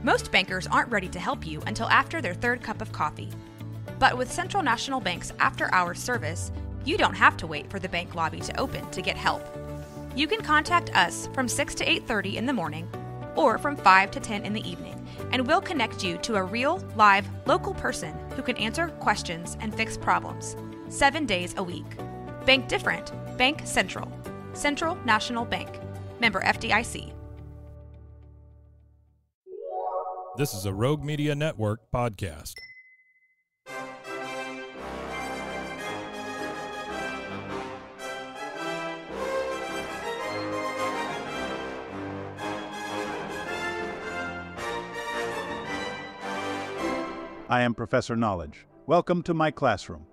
Most bankers aren't ready to help you until after their third cup of coffee. But with Central National Bank's after-hours service, you don't have to wait for the bank lobby to open to get help. You can contact us from 6 to 8:30 in the morning or from 5 to 10 in the evening, and we'll connect you to a real, live, local person who can answer questions and fix problems 7 days a week. Bank different. Bank Central. Central National Bank. Member FDIC. This is a Rogue Media Network podcast. I am Professor Knowledge. Welcome to my classroom.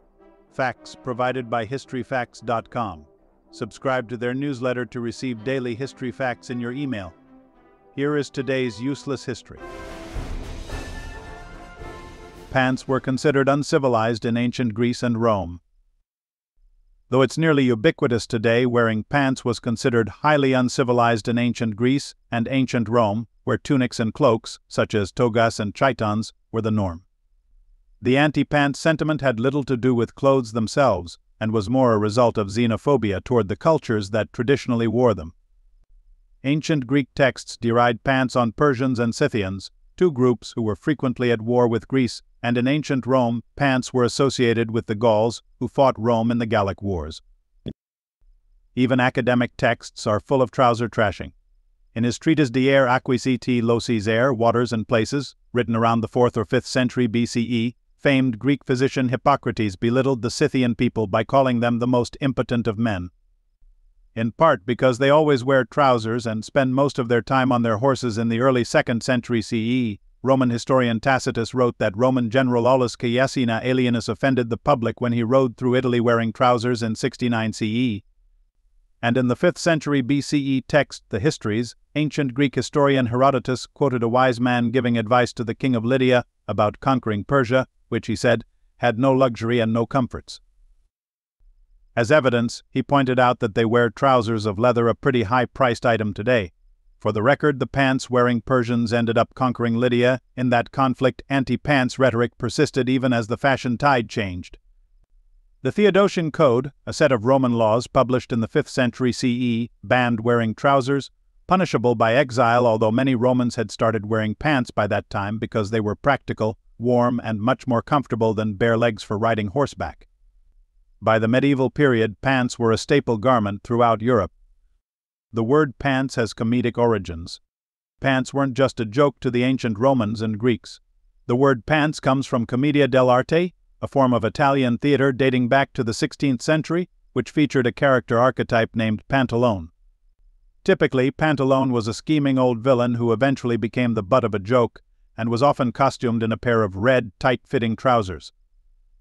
Facts provided by historyfacts.com. Subscribe to their newsletter to receive daily history facts in your email. Here is today's useless history. Pants were considered uncivilized in ancient Greece and Rome. Though it's nearly ubiquitous today, wearing pants was considered highly uncivilized in ancient Greece and ancient Rome, where tunics and cloaks, such as togas and chitons, were the norm. The anti-pants sentiment had little to do with clothes themselves, and was more a result of xenophobia toward the cultures that traditionally wore them. Ancient Greek texts deride pants on Persians and Scythians, two groups who were frequently at war with Greece, and in ancient Rome, pants were associated with the Gauls, who fought Rome in the Gallic Wars. Even academic texts are full of trouser trashing. In his treatise De Air Acquisiti Locis Air, Waters and Places, written around the 4th or 5th century BCE, famed Greek physician Hippocrates belittled the Scythian people by calling them the most impotent of men. In part because they always wear trousers and spend most of their time on their horses in the early 2nd century CE, Roman historian Tacitus wrote that Roman general Aulus Caecina Aelianus offended the public when he rode through Italy wearing trousers in 69 CE. And in the 5th century BCE text, the Histories, ancient Greek historian Herodotus quoted a wise man giving advice to the king of Lydia about conquering Persia, which he said had no luxury and no comforts. As evidence, he pointed out that they wear trousers of leather, a pretty high-priced item today. For the record, the pants-wearing Persians ended up conquering Lydia. In that conflict, anti-pants rhetoric persisted even as the fashion tide changed. The Theodosian Code, a set of Roman laws published in the 5th century CE, banned wearing trousers, punishable by exile, although many Romans had started wearing pants by that time because they were practical, warm, and much more comfortable than bare legs for riding horseback. By the medieval period, pants were a staple garment throughout Europe. The word pants has comedic origins. Pants weren't just a joke to the ancient Romans and Greeks. The word pants comes from commedia dell'arte, a form of Italian theater dating back to the 16th century, which featured a character archetype named Pantalone. Typically, Pantalone was a scheming old villain who eventually became the butt of a joke, and was often costumed in a pair of red, tight-fitting trousers.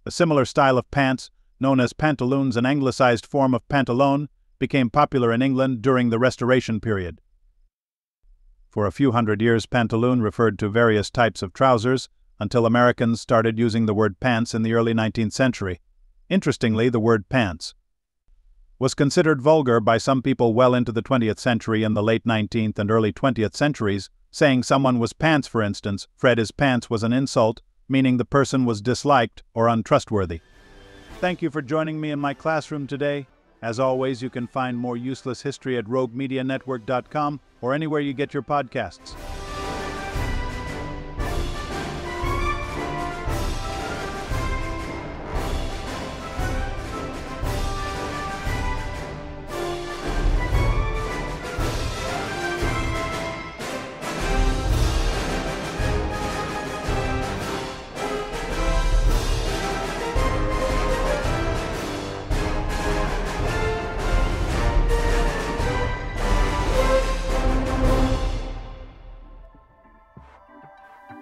A similar style of pants, known as pantaloons, an anglicized form of pantalone, became popular in England during the Restoration period. For a few hundred years, pantaloon referred to various types of trousers, until Americans started using the word pants in the early 19th century. Interestingly, the word pants was considered vulgar by some people well into the 20th century. In the late 19th and early 20th centuries, saying someone was pants, for instance, Fred is pants, was an insult, meaning the person was disliked or untrustworthy. Thank you for joining me in my classroom today. As always, you can find more useless history at roguemedianetwork.com or anywhere you get your podcasts.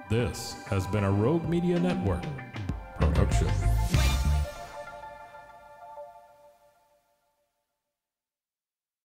This has been a Rogue Media Network production.